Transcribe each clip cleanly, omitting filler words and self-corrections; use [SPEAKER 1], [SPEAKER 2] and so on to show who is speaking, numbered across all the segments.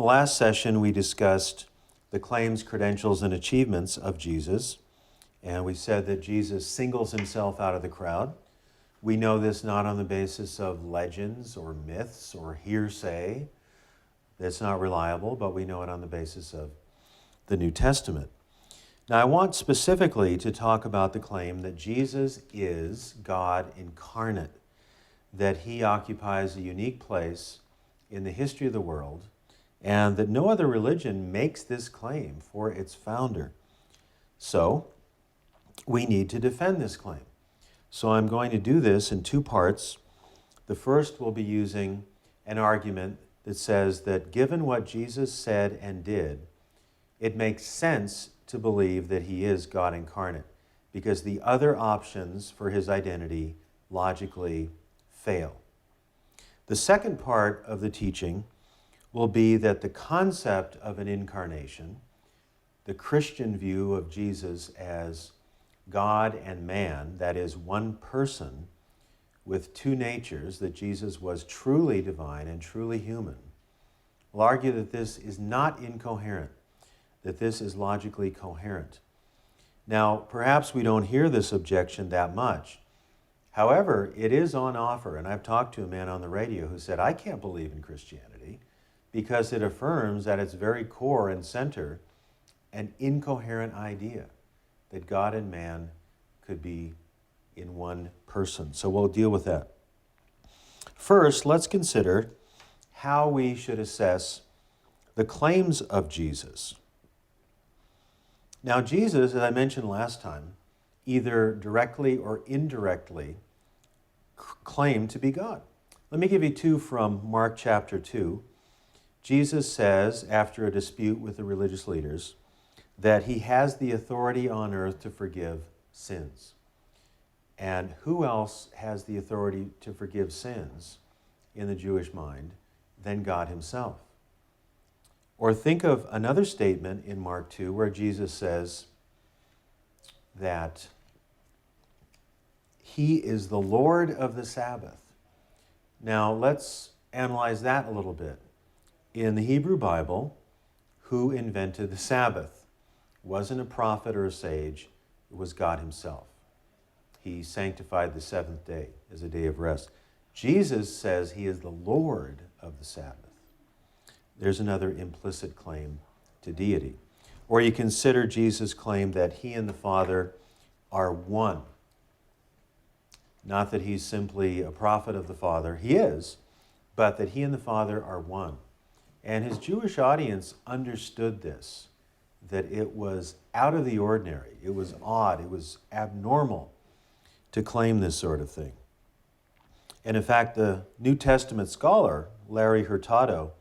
[SPEAKER 1] The last session we discussed the claims, credentials, and achievements of Jesus, and we said that Jesus singles himself out of the crowd. We know this not on the basis of legends or myths or hearsay. That's not reliable, but we know it on the basis of the New Testament. Now, I want specifically to talk about the claim that Jesus is God incarnate, that he occupies a unique place in the history of the world, and that no other religion makes this claim for its founder. So, we need to defend this claim. So I'm going to do this in two parts. The first will be using an argument that says that given what Jesus said and did, it makes sense to believe that he is God incarnate, because the other options for his identity logically fail. The second part of the teaching will be that the concept of an incarnation, the Christian view of Jesus as God and man, that is, one person with two natures, that Jesus was truly divine and truly human, will argue that this is not incoherent, that this is logically coherent. Now, perhaps we don't hear this objection that much. However, it is on offer, and I've talked to a man on the radio who said, I can't believe in Christianity because it affirms at its very core and center an incoherent idea that God and man could be in one person. So we'll deal with that. First, let's consider how we should assess the claims of Jesus. Now, Jesus, as I mentioned last time, either directly or indirectly claimed to be God. Let me give you two from Mark chapter 2. Jesus says, after a dispute with the religious leaders, that he has the authority on earth to forgive sins. And who else has the authority to forgive sins in the Jewish mind than God himself? Or think of another statement in Mark 2 where Jesus says that he is the Lord of the Sabbath. Now let's analyze that a little bit. In the Hebrew Bible, who invented the Sabbath? It wasn't a prophet or a sage, it was God himself. He sanctified the seventh day as a day of rest. Jesus says he is the Lord of the Sabbath. There's another implicit claim to deity. Or you consider Jesus' claim that he and the Father are one. Not that he's simply a prophet of the Father, he is, but that he and the Father are one. And his Jewish audience understood this, that it was out of the ordinary, it was odd, it was abnormal to claim this sort of thing. And in fact, the New Testament scholar, Larry Hurtado,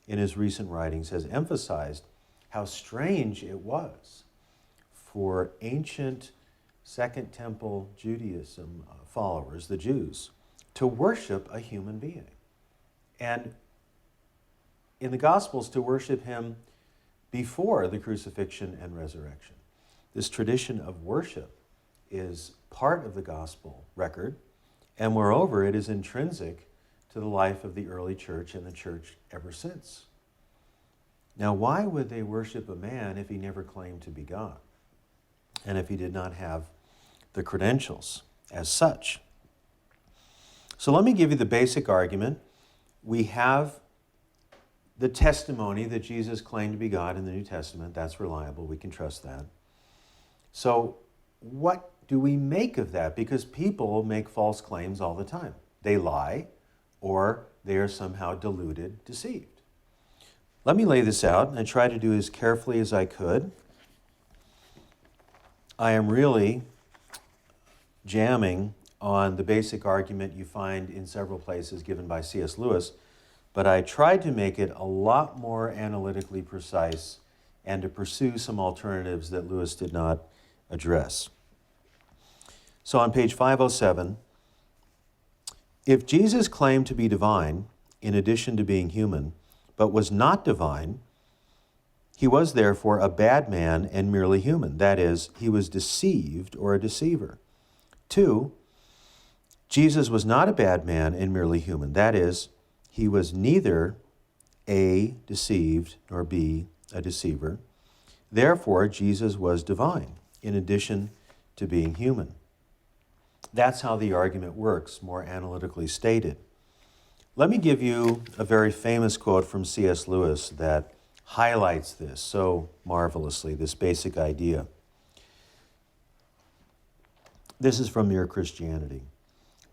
[SPEAKER 1] in his recent writings, has emphasized how strange it was for ancient Second Temple Judaism followers, the Jews, to worship a human being. And in the Gospels, to worship him before the crucifixion and resurrection. This tradition of worship is part of the gospel record, and moreover, it is intrinsic to the life of the early church and the church ever since. Now, why would they worship a man if he never claimed to be God, and if he did not have the credentials as such? So let me give you the basic argument. We have the testimony that Jesus claimed to be God in the New Testament. That's reliable. We can trust that. So what do we make of that? Because people make false claims all the time. They lie, or they are somehow deluded, deceived. Let me lay this out, and I try to do as carefully as I could. I am really jamming on the basic argument you find in several places given by C.S. Lewis, but I tried to make it a lot more analytically precise and to pursue some alternatives that Lewis did not address. So on page 507, if Jesus claimed to be divine in addition to being human, but was not divine, he was therefore a bad man and merely human. That is, he was deceived or a deceiver. 2, Jesus was not a bad man and merely human. That is, he was neither A, deceived, nor B, a deceiver. Therefore, Jesus was divine, in addition to being human. That's how the argument works, more analytically stated. Let me give you a very famous quote from C.S. Lewis that highlights this so marvelously, this basic idea. This is from Mere Christianity.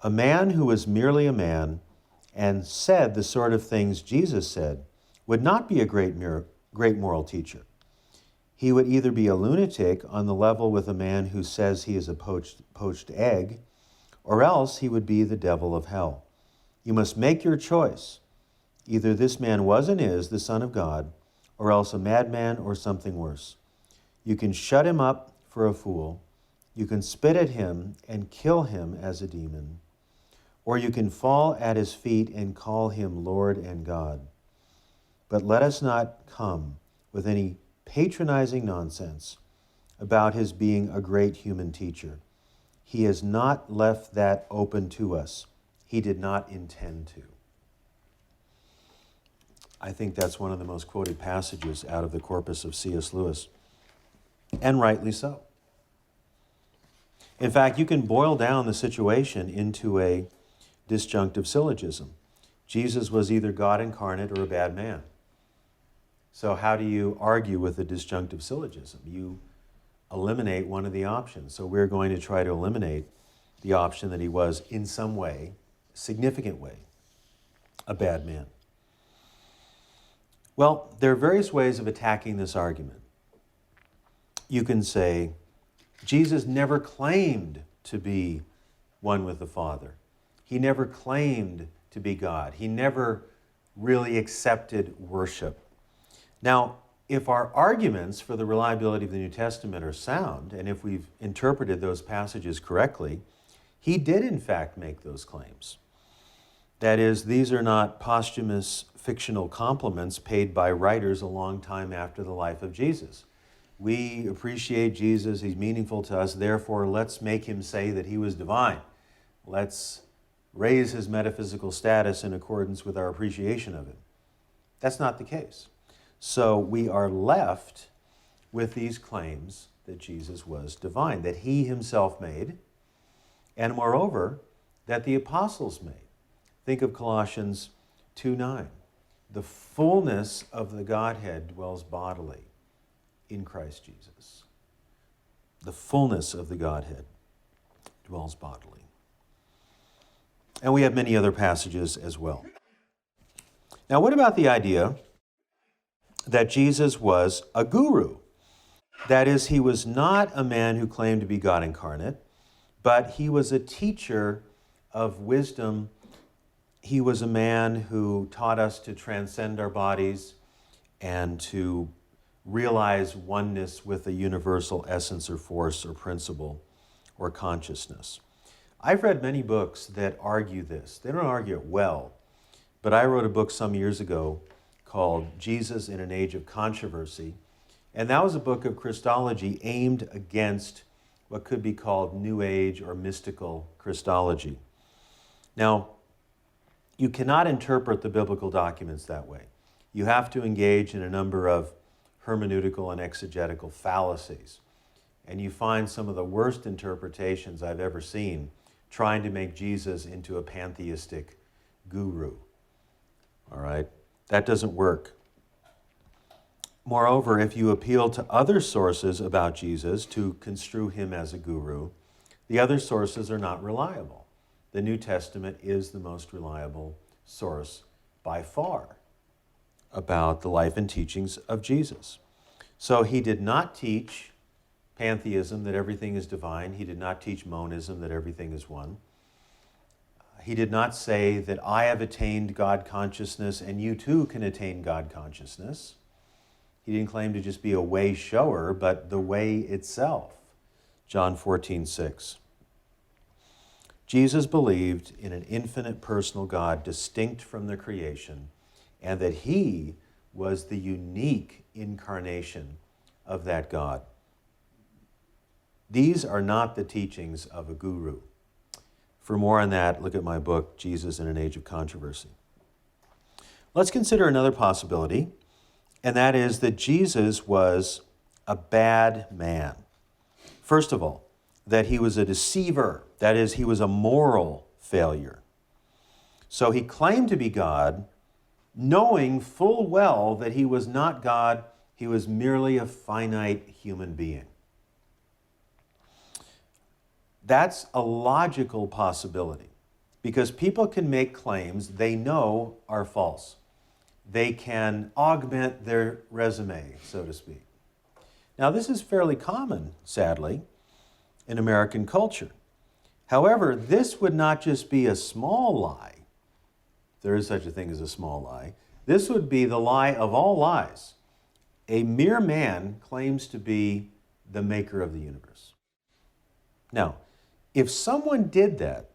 [SPEAKER 1] A man who was merely a man and said the sort of things Jesus said would not be a great moral teacher. He would either be a lunatic on the level with a man who says he is a poached egg, or else he would be the devil of hell. You must make your choice. Either this man was and is the Son of God, or else a madman or something worse. You can shut him up for a fool. You can spit at him and kill him as a demon. Or you can fall at his feet and call him Lord and God. But let us not come with any patronizing nonsense about his being a great human teacher. He has not left that open to us. He did not intend to. I think that's one of the most quoted passages out of the corpus of C.S. Lewis, and rightly so. In fact, you can boil down the situation into a disjunctive syllogism. Jesus was either God incarnate or a bad man. So how do you argue with a disjunctive syllogism? You eliminate one of the options. So we're going to try to eliminate the option that he was in some way, significant way, a bad man. Well, there are various ways of attacking this argument. You can say, Jesus never claimed to be one with the Father. He never claimed to be God. He never really accepted worship. Now, if our arguments for the reliability of the New Testament are sound, and if we've interpreted those passages correctly, he did in fact make those claims. That is, these are not posthumous fictional compliments paid by writers a long time after the life of Jesus. We appreciate Jesus, he's meaningful to us, therefore let's make him say that he was divine. Let's raise his metaphysical status in accordance with our appreciation of him. That's not the case. So we are left with these claims that Jesus was divine, that he himself made, and moreover, that the apostles made. Think of Colossians 2:9. The fullness of the Godhead dwells bodily in Christ Jesus. The fullness of the Godhead dwells bodily. And we have many other passages as well. Now, what about the idea that Jesus was a guru? That is, he was not a man who claimed to be God incarnate, but he was a teacher of wisdom. He was a man who taught us to transcend our bodies and to realize oneness with a universal essence or force or principle or consciousness. I've read many books that argue this. They don't argue it well, but I wrote a book some years ago called Jesus in an Age of Controversy, and that was a book of Christology aimed against what could be called New Age or mystical Christology. Now, you cannot interpret the biblical documents that way. You have to engage in a number of hermeneutical and exegetical fallacies. And you find some of the worst interpretations I've ever seen trying to make Jesus into a pantheistic guru. All right? That doesn't work. Moreover, if you appeal to other sources about Jesus to construe him as a guru, the other sources are not reliable. The New Testament is the most reliable source by far about the life and teachings of Jesus. So he did not teach pantheism, that everything is divine. He did not teach monism, that everything is one. He did not say that I have attained God consciousness and you too can attain God consciousness. He didn't claim to just be a way shower, but the way itself. John 14:6. Jesus believed in an infinite personal God distinct from the creation, and that he was the unique incarnation of that God. These are not the teachings of a guru. For more on that, look at my book, Jesus in an Age of Controversy. Let's consider another possibility, and that is that Jesus was a bad man. First of all, that he was a deceiver. That is, he was a moral failure. So he claimed to be God, knowing full well that he was not God, he was merely a finite human being. That's a logical possibility, because people can make claims they know are false. They can augment their resume, so to speak. Now, this is fairly common, sadly, in American culture. However, this would not just be a small lie. There is such a thing as a small lie. This would be the lie of all lies. A mere man claims to be the maker of the universe. Now, if someone did that,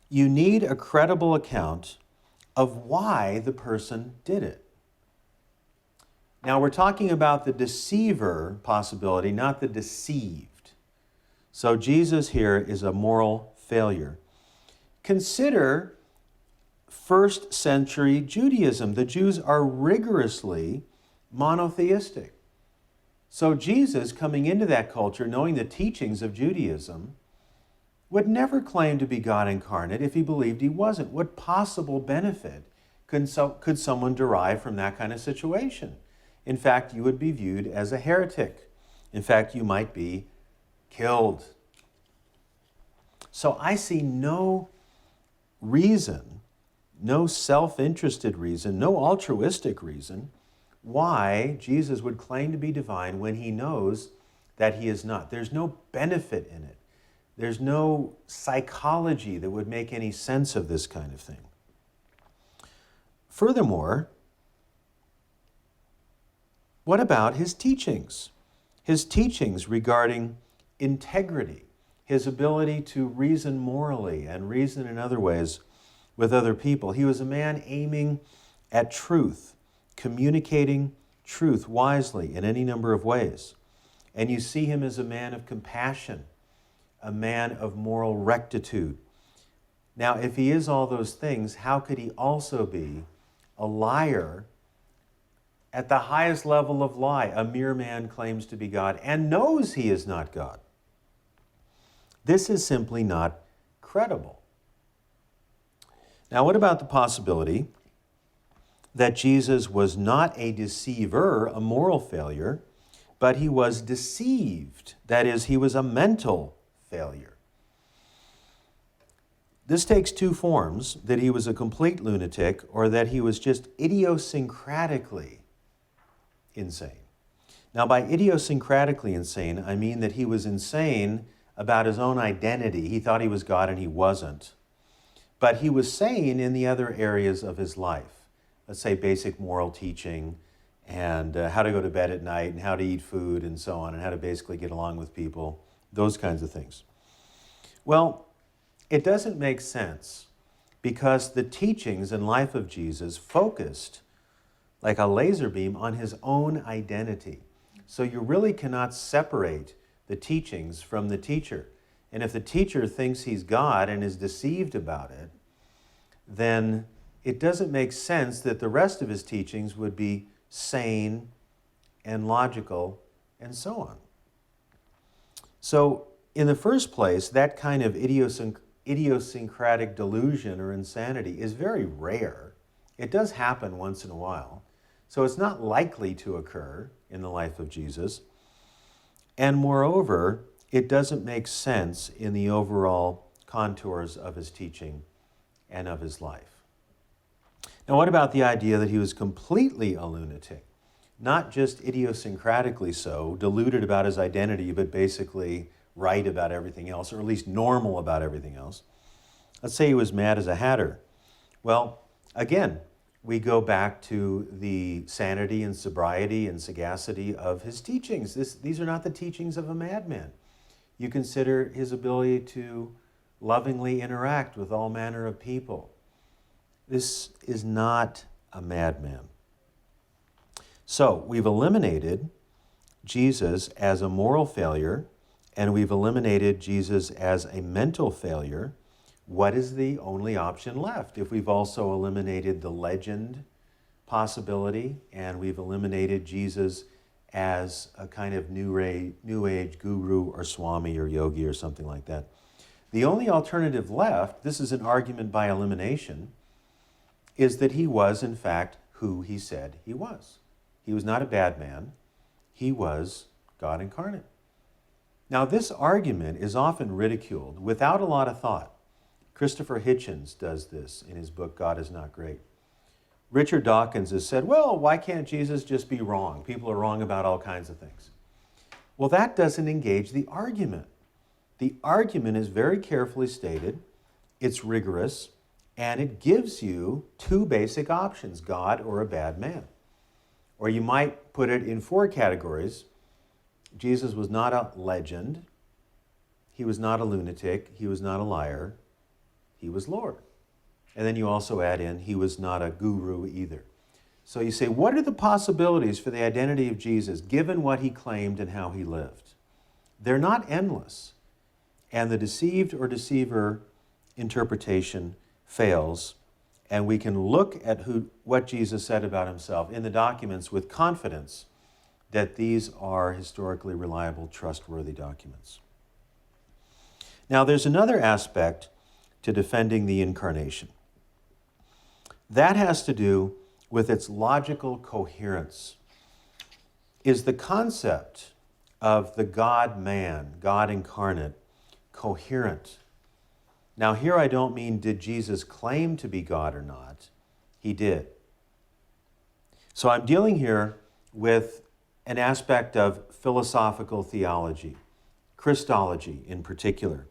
[SPEAKER 1] you need a credible account of why the person did it. Now, we're talking about the deceiver possibility, not the deceived. So Jesus here is a moral failure. Consider first century Judaism. The Jews are rigorously monotheistic. So Jesus, coming into that culture, knowing the teachings of Judaism, would never claim to be God incarnate if he believed he wasn't. What possible benefit could someone derive from that kind of situation? In fact, you would be viewed as a heretic. In fact, you might be killed. So I see no reason, no self-interested reason, no altruistic reason why Jesus would claim to be divine when he knows that he is not. There's no benefit in it. There's no psychology that would make any sense of this kind of thing. Furthermore, what about his teachings? His teachings regarding integrity, his ability to reason morally and reason in other ways with other people. He was a man aiming at truth, communicating truth wisely in any number of ways. And you see him as a man of compassion, a man of moral rectitude. Now, if he is all those things, how could he also be a liar at the highest level of lie? A mere man claims to be God and knows he is not God. This is simply not credible. Now, what about the possibility that Jesus was not a deceiver, a moral failure, but he was deceived? That is, he was a mental failure. This takes two forms: that he was a complete lunatic or that he was just idiosyncratically insane. Now, by idiosyncratically insane, I mean that he was insane about his own identity. He thought he was God and he wasn't. But he was sane in the other areas of his life. Let's say basic moral teaching and how to go to bed at night and how to eat food and so on, and how to basically get along with people, those kinds of things. Well, it doesn't make sense because the teachings and life of Jesus focused like a laser beam on his own identity. So you really cannot separate the teachings from the teacher. And if the teacher thinks he's God and is deceived about it, then it doesn't make sense that the rest of his teachings would be sane and logical and so on. So in the first place, that kind of idiosyncratic delusion or insanity is very rare. It does happen once in a while. So it's not likely to occur in the life of Jesus. And moreover, it doesn't make sense in the overall contours of his teaching and of his life. Now, what about the idea that he was completely a lunatic? Not just idiosyncratically so, deluded about his identity, but basically right about everything else, or at least normal about everything else. Let's say he was mad as a hatter. Well, again, we go back to the sanity and sobriety and sagacity of his teachings. These are not the teachings of a madman. You consider his ability to lovingly interact with all manner of people. This is not a madman. So we've eliminated Jesus as a moral failure, and we've eliminated Jesus as a mental failure. what is the only option left? If we've also eliminated the legend possibility and we've eliminated Jesus as a kind of new age guru or swami or yogi or something like that. The only alternative left, this is an argument by elimination, is that he was in fact who he said he was. He was not a bad man. He was God incarnate. Now this argument is often ridiculed without a lot of thought. Christopher Hitchens does this in his book, God is Not Great. Richard Dawkins has said, well, why can't Jesus just be wrong? People are wrong about all kinds of things. Well, that doesn't engage the argument. The argument is very carefully stated, it's rigorous, and it gives you two basic options, God or a bad man. Or you might put it in four categories. Jesus was not a legend. He was not a lunatic. He was not a liar. He was Lord. And then you also add in, he was not a guru either. So you say, what are the possibilities for the identity of Jesus given what he claimed and how he lived? They're not endless. And the deceived or deceiver interpretation fails. And we can look at what Jesus said about himself in the documents with confidence that these are historically reliable, trustworthy documents. Now, there's another aspect to defending the incarnation. That has to do with its logical coherence. Is the concept of the God-man, God incarnate, coherent? Now, here I don't mean did Jesus claim to be God or not. He did. So I'm dealing here with an aspect of philosophical theology, Christology in particular.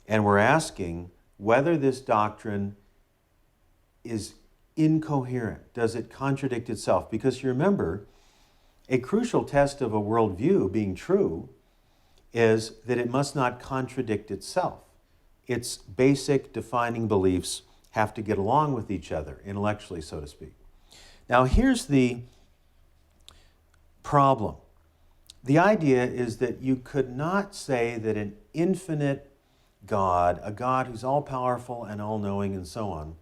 [SPEAKER 1] And we're asking whether this doctrine is incoherent. Does it contradict itself? Because you remember, a crucial test of a worldview being true is that it must not contradict itself. Its basic defining beliefs have to get along with each other, intellectually, so to speak. Now, here's the problem. The idea is that you could not say that an infinite God, a God who's all-powerful and all-knowing and so on,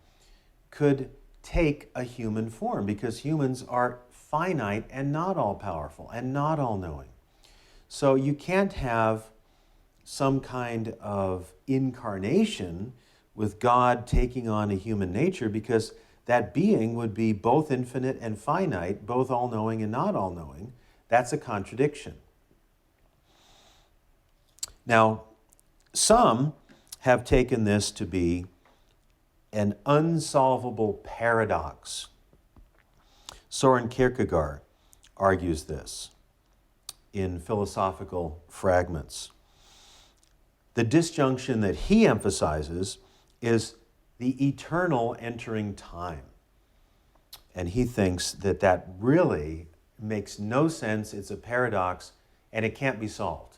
[SPEAKER 1] could take a human form, because humans are finite and not all-powerful and not all-knowing. So you can't have some kind of incarnation with God taking on a human nature, because that being would be both infinite and finite, both all-knowing and not all-knowing. That's a contradiction. Now, some have taken this to be an unsolvable paradox. Soren Kierkegaard argues this in Philosophical Fragments. The disjunction that he emphasizes is the eternal entering time. And he thinks that that really makes no sense, it's a paradox, and it can't be solved.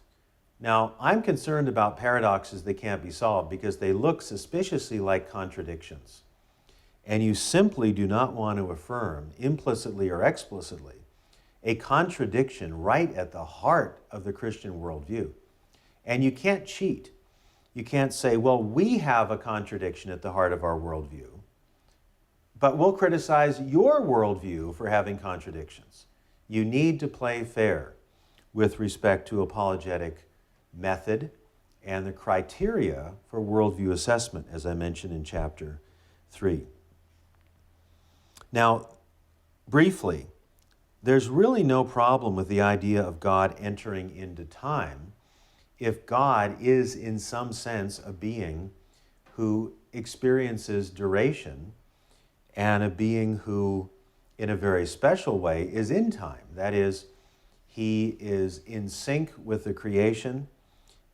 [SPEAKER 1] Now, I'm concerned about paradoxes that can't be solved because they look suspiciously like contradictions. And you simply do not want to affirm, implicitly or explicitly, a contradiction right at the heart of the Christian worldview. And you can't cheat. You can't say, well, we have a contradiction at the heart of our worldview, but we'll criticize your worldview for having contradictions. You need to play fair with respect to apologetic method and the criteria for worldview assessment, as I mentioned in chapter 3. Now, briefly, there's really no problem with the idea of God entering into time if God is, in some sense, a being who experiences duration and a being who, in a very special way, is in time. That is, he is in sync with the creation,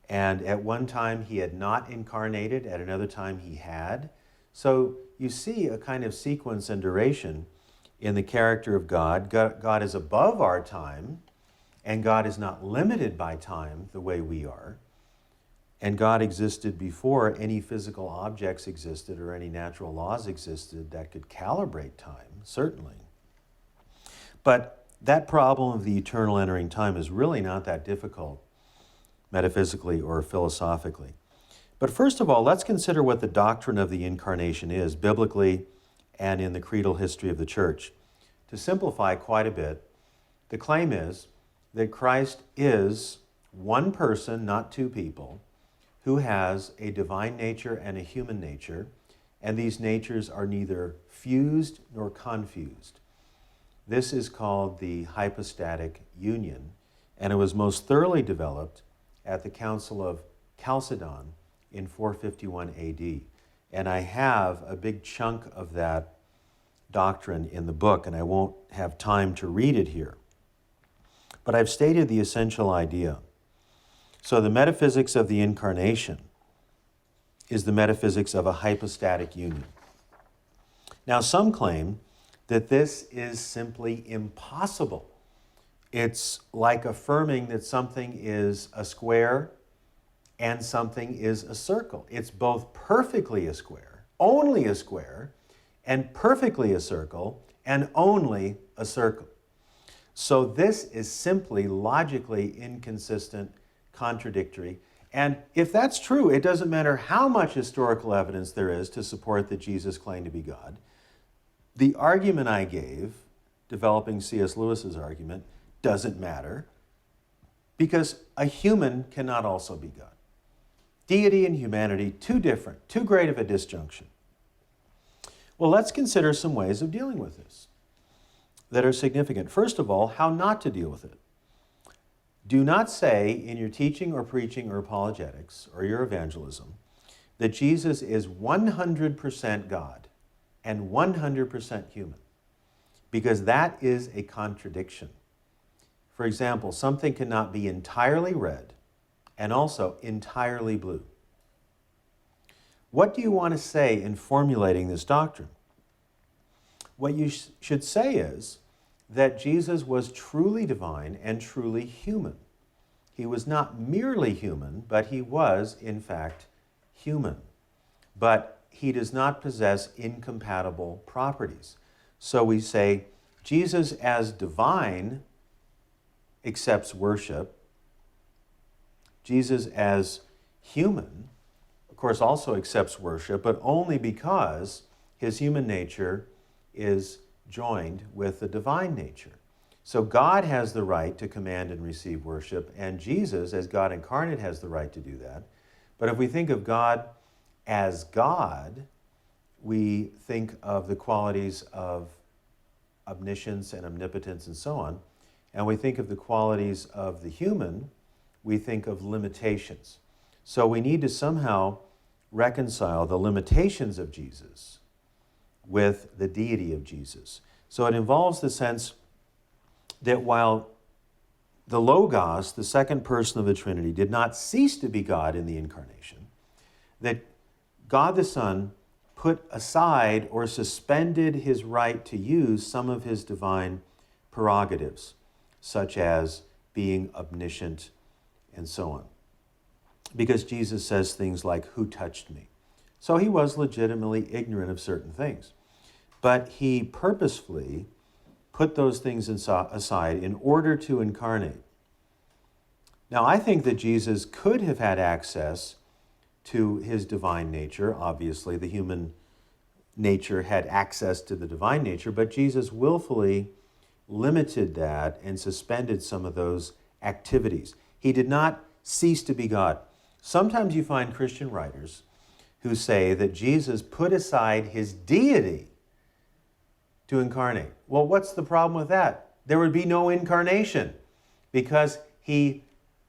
[SPEAKER 1] and at one time he had not incarnated, at another time he had. So you see a kind of sequence and duration in the character of God. God is above our time, and God is not limited by time the way we are. And God existed before any physical objects existed or any natural laws existed that could calibrate time, certainly. But that problem of the eternal entering time is really not that difficult, metaphysically or philosophically. But first of all, let's consider what the doctrine of the incarnation is, biblically and in the creedal history of the church. To simplify quite a bit, the claim is that Christ is one person, not two people, who has a divine nature and a human nature, and these natures are neither fused nor confused. This is called the hypostatic union, and it was most thoroughly developed at the Council of Chalcedon in 451 AD. And I have a big chunk of that doctrine in the book, and I won't have time to read it here. But I've stated the essential idea. So the metaphysics of the incarnation is the metaphysics of a hypostatic union. Now, some claim that this is simply impossible. It's like affirming that something is a square and something is a circle. It's both perfectly a square, only a square, and perfectly a circle, and only a circle. So this is simply logically inconsistent, contradictory. And if that's true, it doesn't matter how much historical evidence there is to support that Jesus claimed to be God. The argument I gave, developing C.S. Lewis's argument, doesn't matter because a human cannot also be God. Deity and humanity, too different, too great of a disjunction. Well, let's consider some ways of dealing with this that are significant. First of all, how not to deal with it. Do not say in your teaching or preaching or apologetics or your evangelism that Jesus is 100% God and 100% human, because that is a contradiction. For example, something cannot be entirely red and also entirely blue. What do you want to say in formulating this doctrine? What you should say is that Jesus was truly divine and truly human. He was not merely human, but he was, in fact, human. But he does not possess incompatible properties. So we say Jesus as divine accepts worship. Jesus as human, of course, also accepts worship, but only because his human nature is joined with the divine nature. So God has the right to command and receive worship, and Jesus, as God incarnate, has the right to do that. But if we think of God as God, we think of the qualities of omniscience and omnipotence and so on, and we think of the qualities of the human, we think of limitations. So we need to somehow reconcile the limitations of Jesus with the deity of Jesus. So it involves the sense that while the Logos, the second person of the Trinity, did not cease to be God in the incarnation, that God the Son put aside or suspended his right to use some of his divine prerogatives, such as being omniscient and so on. Because Jesus says things like, "Who touched me?" So he was legitimately ignorant of certain things. But he purposefully put those things aside in order to incarnate. Now, I think that Jesus could have had access to his divine nature. Obviously, the human nature had access to the divine nature, but Jesus willfully limited that and suspended some of those activities. He did not cease to be God. Sometimes you find Christian writers who say that Jesus put aside his deity to incarnate. Well, what's the problem with that? There would be no incarnation because he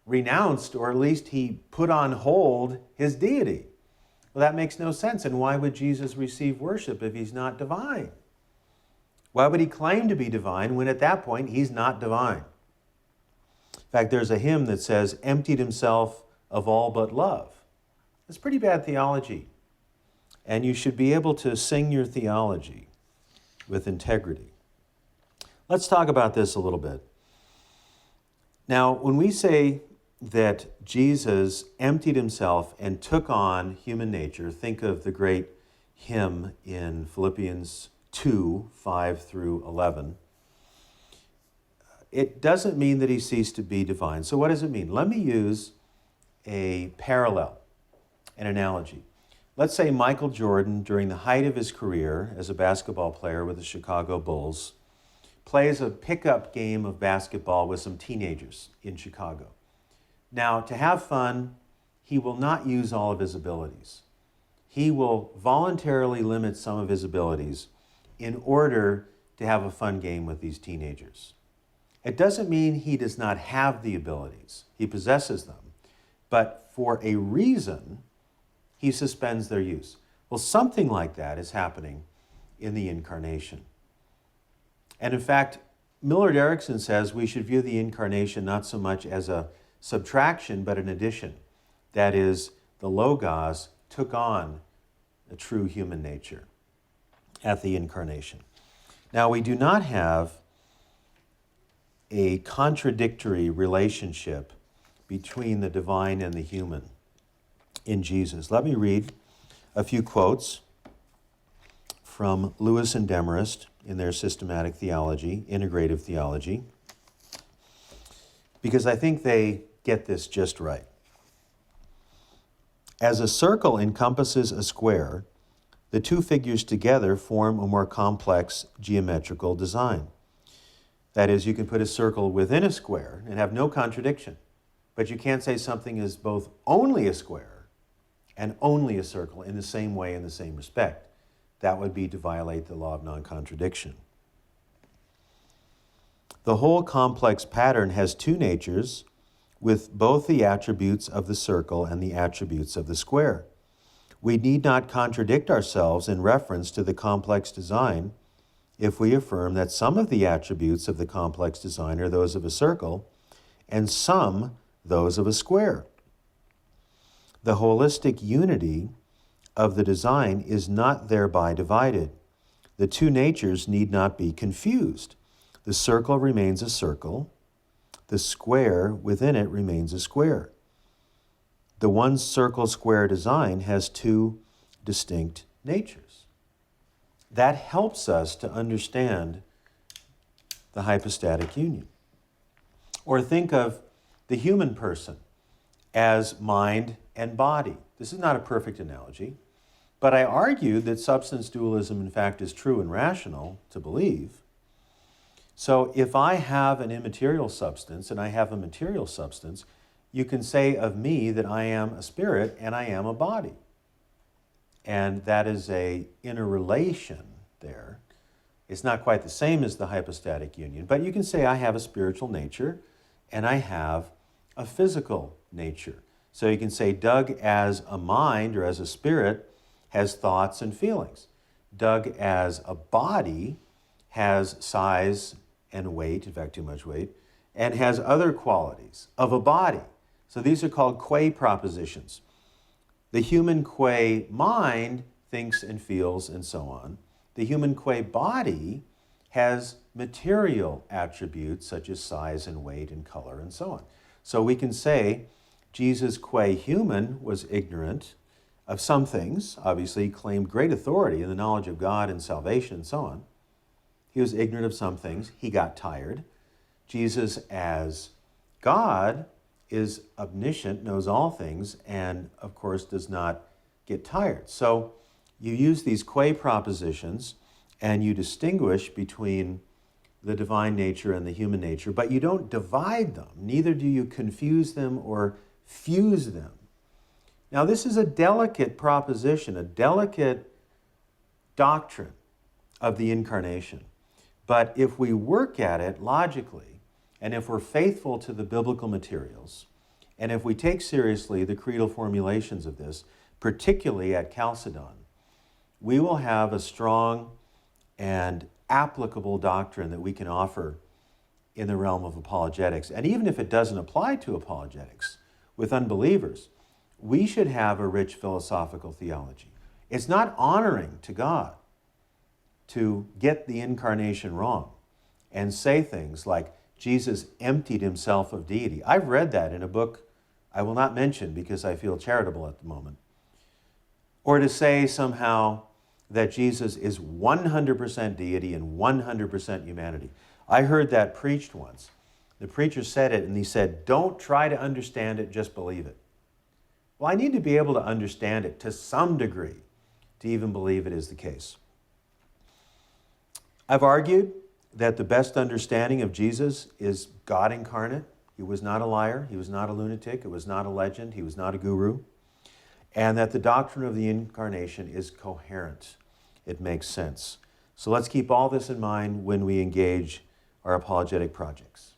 [SPEAKER 1] renounced, or at least he put on hold, his deity. Well, that makes no sense. And why would Jesus receive worship if he's not divine? Why would he claim to be divine when at that point he's not divine? In fact, there's a hymn that says, "Emptied himself of all but love." That's pretty bad theology. And you should be able to sing your theology with integrity. Let's talk about this a little bit. Now, when we say that Jesus emptied himself and took on human nature, think of the great hymn in Philippians 2, 5 through 11. It doesn't mean that he ceased to be divine. So what does it mean? Let me use a parallel. an analogy. Let's say Michael Jordan, during the height of his career as a basketball player with the Chicago Bulls, plays a pickup game of basketball with some teenagers in Chicago. Now, to have fun, he will not use all of his abilities. He will voluntarily limit some of his abilities in order to have a fun game with these teenagers. It doesn't mean he does not have the abilities. He possesses them. But for a reason, he suspends their use. Well, something like that is happening in the incarnation. And in fact, Millard Erickson says we should view the incarnation not so much as a subtraction, but an addition. That is, the Logos took on a true human nature at the incarnation. Now, we do not have a contradictory relationship between the divine and the human in Jesus. Let me read a few quotes from Lewis and Demarest in their systematic theology, integrative theology, because I think they get this just right. As a circle encompasses a square, the two figures together form a more complex geometrical design. That is, you can put a circle within a square and have no contradiction, but you can't say something is both only a square and only a circle in the same way, in the same respect. That would be to violate the law of non-contradiction. The whole complex pattern has two natures, with both the attributes of the circle and the attributes of the square. We need not contradict ourselves in reference to the complex design if we affirm that some of the attributes of the complex design are those of a circle and some those of a square. The holistic unity of the design is not thereby divided. The two natures need not be confused. The circle remains a circle. The square within it remains a square. The one circle-square design has two distinct natures. That helps us to understand the hypostatic union. Or think of the human person as mind and body. This is not a perfect analogy, but I argue that substance dualism, in fact, is true and rational to believe. So if I have an immaterial substance and I have a material substance, you can say of me that I am a spirit and I am a body. And that is a interrelation there. It's not quite the same as the hypostatic union, but you can say I have a spiritual nature and I have a physical nature. So you can say Doug as a mind or as a spirit has thoughts and feelings. Doug as a body has size and weight, in fact too much weight, and has other qualities of a body. So these are called qua propositions. The human qua mind thinks and feels and so on. The human qua body has material attributes such as size and weight and color and so on. So we can say Jesus qua human was ignorant of some things. Obviously, he claimed great authority in the knowledge of God and salvation and so on. He was ignorant of some things. He got tired. Jesus as God is omniscient, knows all things, and of course does not get tired. So you use these qua propositions and you distinguish between the divine nature and the human nature, but you don't divide them. Neither do you confuse them or fuse them. Now this is a delicate proposition, a delicate doctrine of the incarnation. But if we work at it logically, and if we're faithful to the biblical materials, and if we take seriously the creedal formulations of this, particularly at Chalcedon, we will have a strong and applicable doctrine that we can offer in the realm of apologetics. And even if it doesn't apply to apologetics with unbelievers, we should have a rich philosophical theology. It's not honoring to God to get the incarnation wrong and say things like Jesus emptied himself of deity. I've read that in a book I will not mention because I feel charitable at the moment. Or to say somehow that Jesus is 100% deity and 100% humanity. I heard that preached once. The preacher said it and he said, don't try to understand it, just believe it. Well, I need to be able to understand it to some degree to even believe it is the case. I've argued that the best understanding of Jesus is God incarnate. He was not a liar. He was not a lunatic. It was not a legend. He was not a guru. And that the doctrine of the incarnation is coherent. It makes sense. So let's keep all this in mind when we engage our apologetic projects.